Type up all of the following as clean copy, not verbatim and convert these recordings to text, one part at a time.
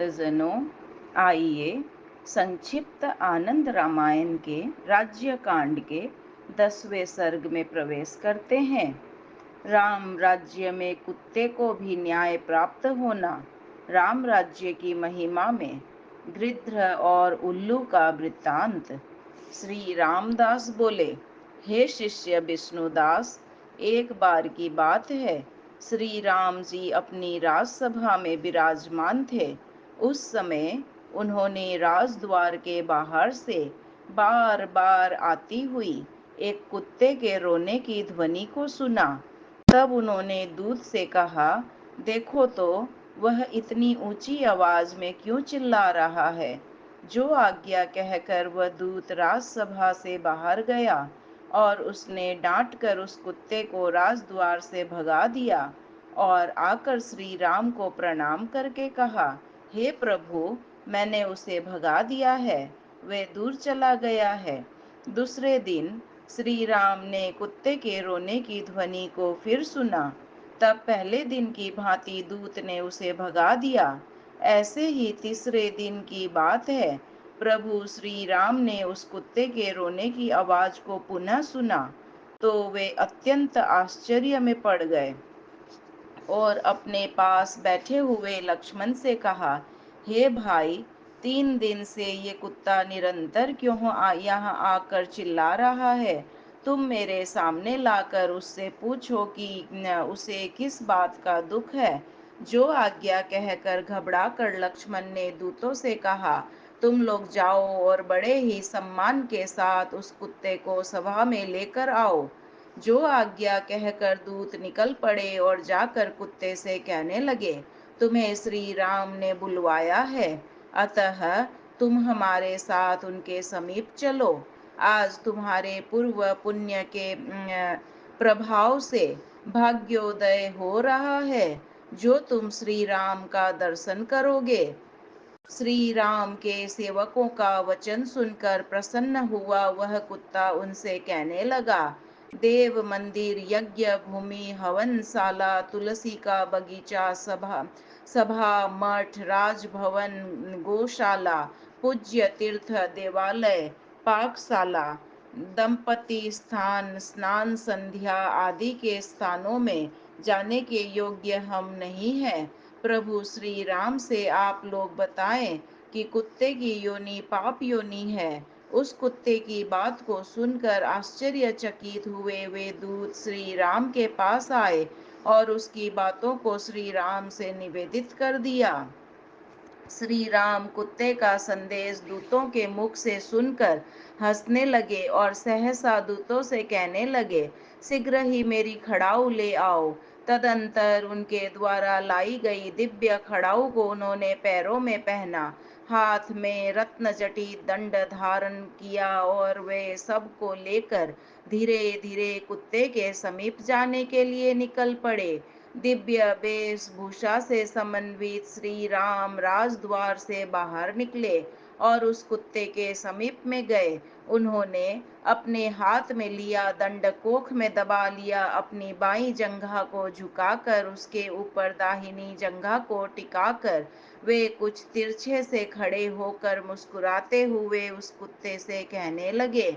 भक्तजनों, आइए संक्षिप्त आनंद रामायण के राज्य कांड के 10वें सर्ग में प्रवेश करते हैं। राम राज्य में कुत्ते को भी न्याय प्राप्त होना। राम राज्य की महिमा में गृध्र और उल्लू का वृत्तांत। श्री रामदास बोले, हे शिष्य विष्णुदास, एक बार की बात है, श्री राम जी अपनी राजसभा में विराजमान थे। उस समय उन्होंने राजद्वार के बाहर से बार बार आती हुई एक कुत्ते के रोने की ध्वनि को सुना। तब उन्होंने दूत से कहा, देखो तो वह इतनी ऊंची आवाज में क्यों चिल्ला रहा है। जो आज्ञा कहकर वह दूत राजसभा से बाहर गया और उसने डांट कर उस कुत्ते को राजद्वार से भगा दिया और आकर श्री राम को प्रणाम करके कहा, हे प्रभु, मैंने उसे भगा दिया है, वह दूर चला गया है। दूसरे दिन श्री राम ने कुत्ते के रोने की ध्वनि को फिर सुना। तब पहले दिन की भांति दूत ने उसे भगा दिया। ऐसे ही तीसरे दिन की बात है, प्रभु श्री राम ने उस कुत्ते के रोने की आवाज को पुनः सुना तो वे अत्यंत आश्चर्य में पड़ गए और अपने पास बैठे हुए लक्ष्मण से कहा, हे भाई, 3 दिन से ये कुत्ता निरंतर क्यों यहाँ आकर चिल्ला रहा है। तुम मेरे सामने लाकर उससे पूछो कि उसे किस बात का दुख है। जो आज्ञा कहकर घबरा कर लक्ष्मण ने दूतों से कहा, तुम लोग जाओ और बड़े ही सम्मान के साथ उस कुत्ते को सभा में लेकर आओ। जो आज्ञा कहकर दूत निकल पड़े और जाकर कुत्ते से कहने लगे, तुम्हें श्री राम ने बुलवाया है, अतः तुम हमारे साथ उनके समीप चलो। आज तुम्हारे पूर्व पुण्य के प्रभाव से भाग्योदय हो रहा है, जो तुम श्री राम का दर्शन करोगे। श्री राम के सेवकों का वचन सुनकर प्रसन्न हुआ वह कुत्ता उनसे कहने लगा, देव मंदिर, यज्ञ भूमि, हवनशाला, तुलसी का बगीचा, सभा सभा मठ, राजभवन, गौशाला, पूज्य तीर्थ, देवालय, पाकशाला, दंपति स्थान, स्नान संध्या आदि के स्थानों में जाने के योग्य हम नहीं हैं। प्रभु श्री राम से आप लोग बताएं कि कुत्ते की योनि पाप योनि है। उस कुत्ते की बात को सुनकर आश्चर्यचकित हुए वे दूत श्री राम के पास आए और उसकी बातों को श्री राम से निवेदित कर दिया। श्री राम कुत्ते का संदेश दूतों के मुख से सुनकर हंसने लगे और सहसा दूतों से कहने लगे, शीघ्र ही मेरी खड़ाऊ ले आओ। तदंतर उनके द्वारा लाई गई दिव्य खड़ाऊ को उन्होंने पैरों में पहना, हाथ में रत्न जटित दंड धारण किया और वे सबको लेकर धीरे धीरे कुत्ते के समीप जाने के लिए निकल पड़े। दिव्य वेशभूषा से समन्वित श्री राम राजद्वार से बाहर निकले और उस कुत्ते के समीप में गए। उन्होंने अपने हाथ में लिया दंड कोख में दबा लिया, अपनी बाईं जंघा को झुकाकर उसके ऊपर दाहिनी जंघा को टिकाकर वे कुछ तिरछे से खड़े होकर मुस्कुराते हुए उस कुत्ते से कहने लगे,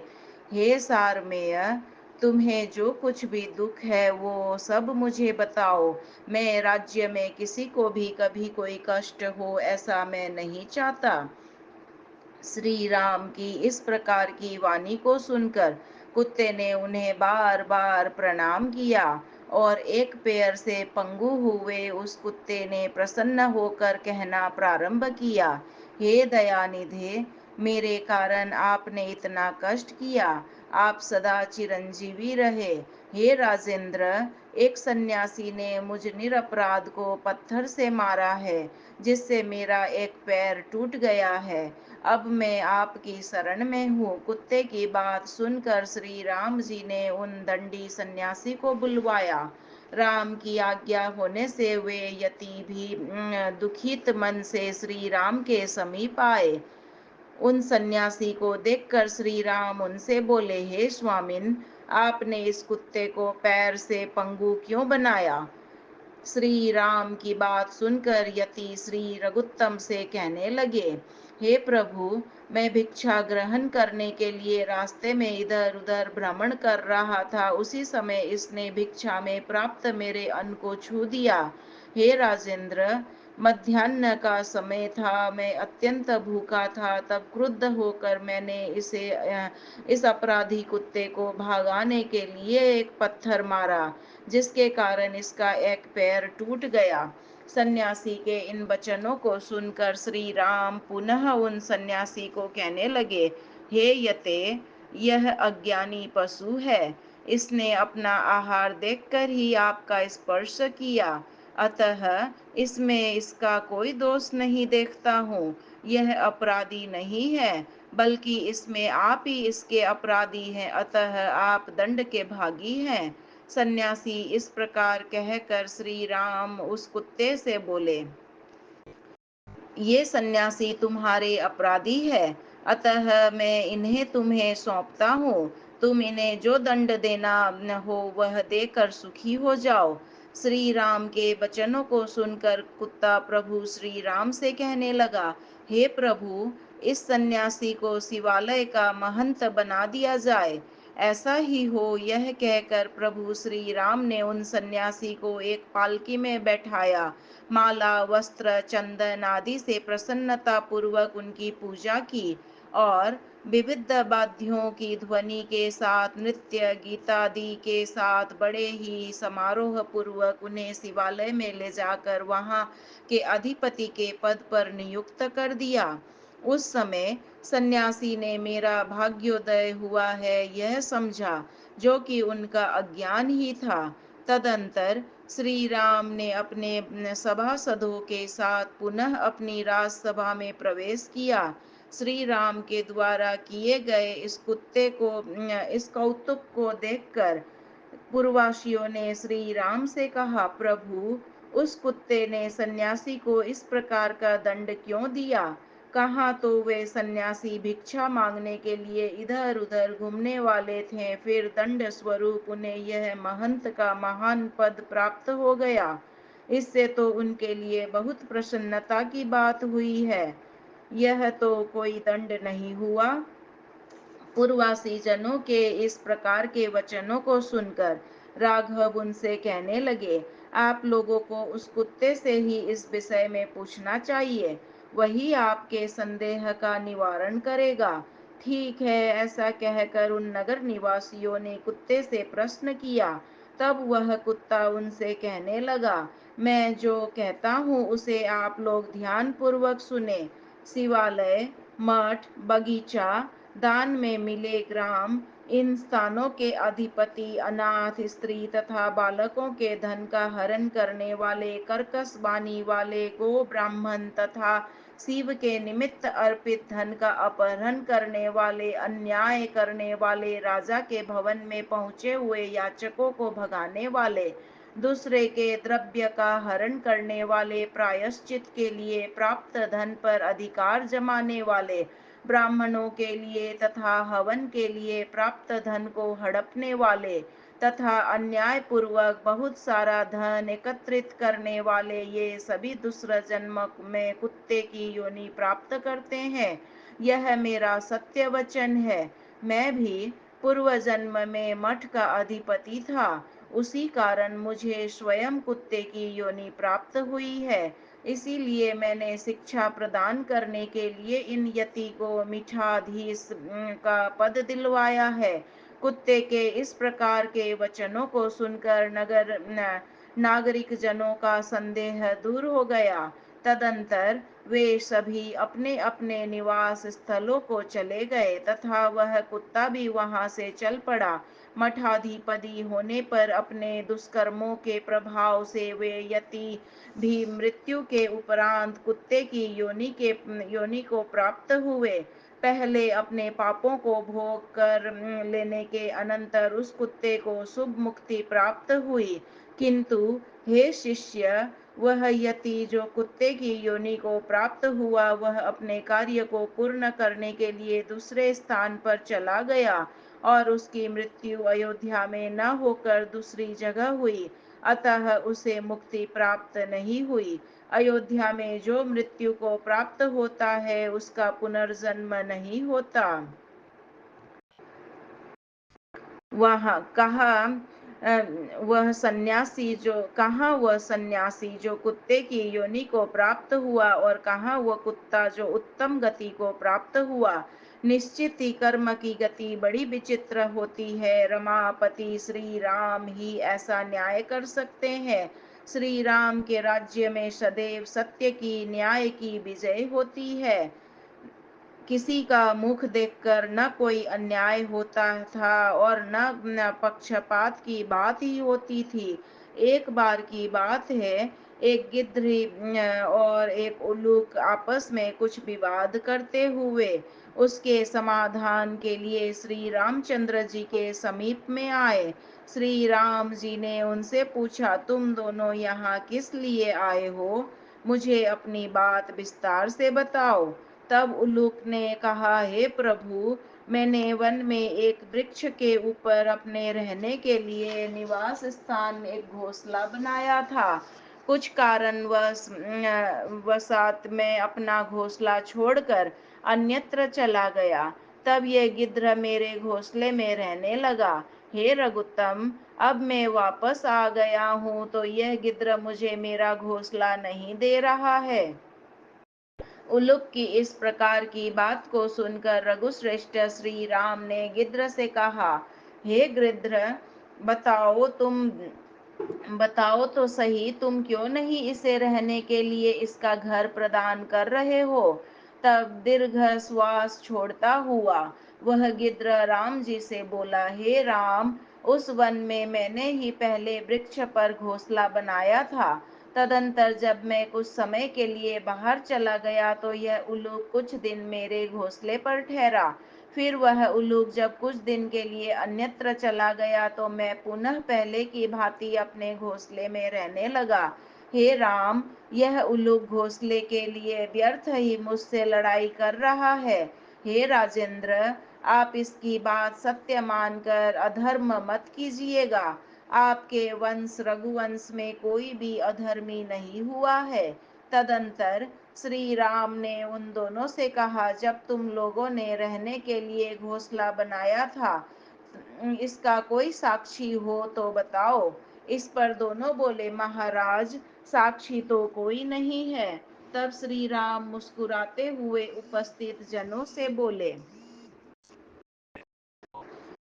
हे सारमेय, तुम्हें जो कुछ भी दुख है वो सब मुझे बताओ। मैं राज्य में किसी को भी कभी कोई कष्ट हो ऐसा मैं नहीं चाहता। श्री राम की इस प्रकार की वाणी को सुनकर कुत्ते ने उन्हें बार बार प्रणाम किया और एक पैर से पंगु हुए उस कुत्ते ने प्रसन्न होकर कहना प्रारंभ किया, हे दयानिधे, मेरे कारण आपने इतना कष्ट किया, आप सदा चिरंजीवी रहे। हे राजेंद्र, एक सन्यासी ने मुझ निरपराध को पत्थर से मारा है, जिससे मेरा एक पैर टूट गया है। अब मैं आपकी शरण में हूँ। कुत्ते की बात सुनकर श्री राम जी ने उन दंडी सन्यासी को बुलवाया। राम की आज्ञा होने से वे यति भी दुखित मन से श्री राम के समीप आए। उन सन्यासी को देखकर श्री राम उनसे बोले, हे स्वामिन, आपने इस कुत्ते को पैर से पंगु क्यों बनाया। श्री राम की बात सुनकर यति श्री रघुत्तम से कहने लगे, हे प्रभु, मैं भिक्षा ग्रहण करने के लिए रास्ते में इधर उधर भ्रमण कर रहा था। उसी समय इसने भिक्षा में प्राप्त मेरे अन्न को छू दिया। हे राजेंद्र, मध्याह्न का समय था, मैं अत्यंत भूखा था। तब क्रुद्ध होकर मैंने इस अपराधी कुत्ते को भगाने के लिए एक पत्थर मारा, जिसके कारण इसका एक पैर टूट गया। सन्यासी के इन वचनों को सुनकर श्री राम पुनः उन सन्यासी को कहने लगे, हे यते, यह अज्ञानी पशु है। इसने अपना आहार देखकर ही आपका स्पर्श किया, अतः इसमें इसका कोई दोष नहीं देखता हूँ। यह अपराधी नहीं है, बल्कि इसमें आप ही इसके अपराधी हैं, अतः आप दंड के भागी हैं। सन्यासी इस प्रकार कहकर श्री राम उस कुत्ते से बोले, ये सन्यासी तुम्हारे अपराधी है, अतः मैं इन्हें तुम्हें सौंपता हूँ। तुम इन्हें जो दंड देना हो वह देकर सुखी हो जाओ। श्री राम के वचनों को सुनकर कुत्ता प्रभु श्री राम से कहने लगा, हे प्रभु, इस सन्यासी को शिवालय का महंत बना दिया जाए। ऐसा ही हो, यह कहकर प्रभु श्री राम ने उन सन्यासी को एक पालकी में बैठाया, माला, वस्त्र, चंदन आदि से प्रसन्नता पूर्वक उनकी पूजा की और विविध वाद्यों की ध्वनि के साथ, नृत्य गीतादि के साथ बड़े ही समारोह पूर्वक उन्हें शिवालय में ले जाकर वहां के अधिपति के पद पर नियुक्त कर दिया। उस समय सन्यासी ने मेरा भाग्योदय हुआ है यह समझा, जो कि उनका अज्ञान ही था। तदंतर श्री राम ने अपने सभासदों के साथ पुनः अपनी राजसभा में प्रवेश किया। श्री राम के द्वारा किए गए इस कौतुक को देखकर पुरवासियों ने श्री राम से कहा, प्रभु, उस कुत्ते ने सन्यासी को इस प्रकार का दंड क्यों दिया? कहाँ तो वे सन्यासी भिक्षा मांगने के लिए इधर उधर घूमने वाले थे, फिर दंड स्वरूप उन्हें यह महंत का महान पद प्राप्त हो गया। इससे तो उनके लिए बहुत प्रसन्नता की बात हुई है। यह तो कोई दंड नहीं हुआ। पूर्ववासी जनों के इस प्रकार के वचनों को सुनकर राघव उनसे कहने लगे, आप लोगों को उस कुत्ते से ही इस विषय में पूछना चाहिए, वही आपके संदेह का निवारण करेगा। ठीक है, ऐसा कहकर उन नगर निवासियों ने कुत्ते से प्रश्न किया। तब वह कुत्ता उनसे कहने लगा, मैं जो कहता हूँ उसे आप लोग ध्यान पूर्वक सुने। शिवालय, मठ, बगीचा, दान में मिले ग्राम, इन स्थानों के अधिपति अनाथ स्त्री तथा बालकों के धन का हरण करने वाले, कर्कश वाणी वाले गो ब्राह्मण तथा शिव के निमित्त अर्पित धन का अपहरण करने वाले, अन्याय करने वाले, राजा के भवन में पहुंचे हुए याचकों को भगाने वाले, दूसरे के द्रव्य का हरण करने वाले, प्रायश्चित के लिए प्राप्त धन पर अधिकार जमाने वाले, ब्राह्मणों के लिए तथा हवन के लिए प्राप्त धन को हड़पने वाले तथा अन्याय पूर्वक बहुत सारा धन एकत्रित करने वाले, ये सभी दूसरा जन्म में कुत्ते की योनि प्राप्त करते हैं। यह मेरा सत्य वचन है। मैं भी पूर्व जन्म में मठ का अधिपति था, उसी कारण मुझे स्वयं कुत्ते की योनि प्राप्त हुई है। इसीलिए मैंने शिक्षा प्रदान करने के लिए इन यति को मिठाधीश का पद दिलवाया है। कुत्ते के इस प्रकार के वचनों को सुनकर नागरिक जनों का संदेह दूर हो गया। तदंतर वे सभी अपने अपने निवास स्थलों को चले गए तथा वह कुत्ता भी वहां से चल पड़ा। मठाधिपति होने पर अपने दुष्कर्मों के प्रभाव से वे यति भी मृत्यु के उपरांत कुत्ते की योनि को प्राप्त हुए। पहले अपने पापों को भोग कर लेने के अनंतर उस कुत्ते को शुभ मुक्ति प्राप्त हुई। किंतु हे शिष्य, वह यति जो कुत्ते की योनि को प्राप्त हुआ, वह अपने कार्य को पूर्ण करने के लिए दूसरे स्थान पर चला गया और उसकी मृत्यु अयोध्या में न होकर दूसरी जगह हुई। अतः उसे मुक्ति प्राप्त नहीं हुई। अयोध्या में जो मृत्यु को प्राप्त होता है उसका पुनर्जन्म नहीं होता। वह कहा वह सन्यासी जो कुत्ते की योनि को प्राप्त हुआ, और कहाँ वह कुत्ता जो उत्तम गति को प्राप्त हुआ। निश्चित ही कर्म की गति बड़ी विचित्र होती है। रमापति श्री राम ही ऐसा न्याय कर सकते हैं। श्री राम के राज्य में सदैव सत्य की, न्याय की विजय होती है। किसी का मुख देखकर न कोई अन्याय होता था और न पक्षपात की बात ही होती थी। एक बार की बात है, एक गिद्ध और एक उल्लूक आपस में कुछ विवाद करते हुए उसके समाधान के लिए श्री रामचंद्र जी के समीप में आए। श्री राम जी ने उनसे पूछा, तुम दोनों यहाँ किस लिए आए हो? मुझे अपनी बात विस्तार से बताओ। तब उल्लूक ने कहा, हे प्रभु, मैंने वन में एक वृक्ष के ऊपर अपने रहने के लिए निवास स्थान, एक घोंसला बनाया था। कुछ कारणवश वशात मैं अपना घोंसला छोड़कर अन्यत्र चला गया। तब यह गिद्ध मेरे घोंसले में रहने लगा। हे रघुत्तम, अब मैं वापस आ गया हूँ तो यह गिद्ध मुझे मेरा घोंसला नहीं दे रहा है। उल्लूक की इस प्रकार की बात को सुनकर रघुश्रेष्ठ श्री राम ने गिद्ध से कहा, हे गिद्ध, बताओ तुम बताओ तो सही, तुम क्यों नहीं इसे रहने के लिए इसका घर प्रदान कर रहे हो? तब दीर्घ श्वास छोड़ता हुआ वह गिद्ध राम जी से बोला, हे राम, उस वन में मैंने ही पहले वृक्ष पर घोंसला बनाया था। तदंतर जब मैं कुछ समय के लिए बाहर चला गया तो यह उल्लूक कुछ दिन मेरे घोंसले पर ठहरा। फिर वह उल्लूक जब कुछ दिन के लिए अन्यत्र चला गया तो मैं पुनः पहले की भांति अपने घोंसले में रहने लगा। हे राम, यह उल्लूक घोंसले के लिए व्यर्थ ही मुझसे लड़ाई कर रहा है। हे राजेंद्र, आप इसकी बात सत्य मानकर अधर्म मत कीजिएगा। आपके वंश रघुवंश में कोई भी अधर्मी नहीं हुआ है। तदंतर श्री राम ने उन दोनों से कहा, जब तुम लोगों ने रहने के लिए घोंसला बनाया था, इसका कोई साक्षी हो तो बताओ। इस पर दोनों बोले, महाराज, साक्षी तो कोई नहीं है। तब श्री राम मुस्कुराते हुए उपस्थित जनों से बोले,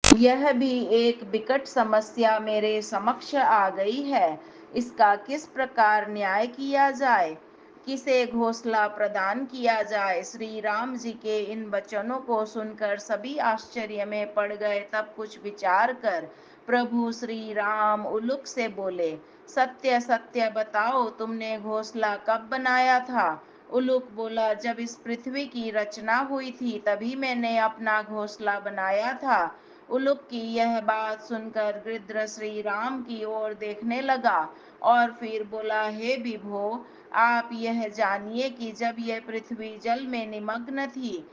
यह भी एक विकट समस्या मेरे समक्ष आ गई है। इसका किस प्रकार न्याय किया जाए, किसे घोंसला प्रदान किया जाए? श्री राम जी के इन वचनों को सुनकर सभी आश्चर्य में पड़ गए। तब कुछ विचार कर प्रभु श्री राम उल्लूक से बोले, सत्य सत्य बताओ, तुमने घोंसला कब बनाया था? उल्लूक बोला, जब इस पृथ्वी की रचना हुई थी तभी मैंने अपना घोंसला बनाया था। उल्लूक की यह बात सुनकर गिद्ध श्री राम की ओर देखने लगा और फिर बोला, हे विभो, आप यह जानिए कि जब यह पृथ्वी जल में निमग्न थी,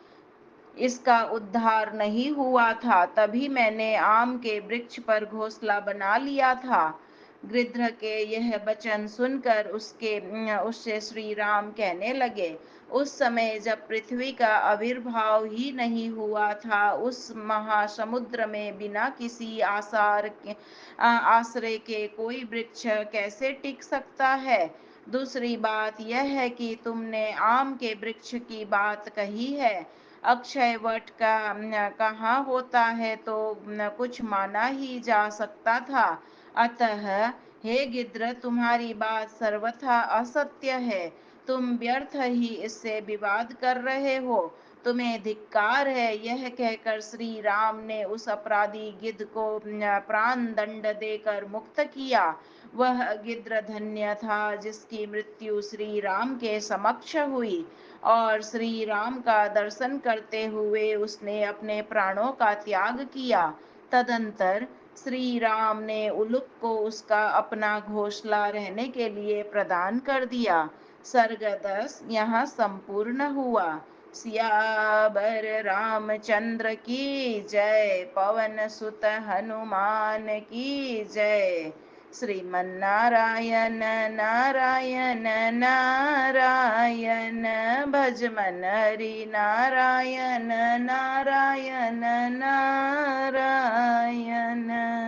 इसका उद्धार नहीं हुआ था, तभी मैंने आम के वृक्ष पर घोंसला बना लिया था। गिद्ध के यह वचन सुनकर उससे श्री राम कहने लगे, उस समय जब पृथ्वी का आविर्भाव ही नहीं हुआ था, उस महासमुद्र में बिना किसी आश्रय के कोई वृक्ष कैसे टिक सकता है? दूसरी बात यह है कि तुमने आम के वृक्ष की बात कही है। अक्षय वट का कहाँ होता है तो कुछ माना ही जा सकता था। अतः हे गिद्ध, तुम्हारी बात सर्वथा असत्य है। तुम व्यर्थ ही इससे विवाद कर रहे हो। तुम्हें धिक्कार है। यह कहकर श्री राम ने उस अपराधी गिद्ध को प्राण दंड देकर मुक्त किया। वह गिद्ध धन्य था जिसकी मृत्यु श्री राम के समक्ष हुई, और श्री राम का दर्शन करते हुए उसने अपने प्राणों का त्याग किया। तदंतर श्री राम ने उल्लूक को उसका अपना घोंसला रहने के लिए प्रदान कर दिया। सर्ग 10 यहाँ संपूर्ण हुआ। सियावर रामचंद्र की जय, पवन सुत हनुमान की जय। श्रीमन्नारायण नारायण नारायण, भज मन हरि नारायण नारायण नारायण।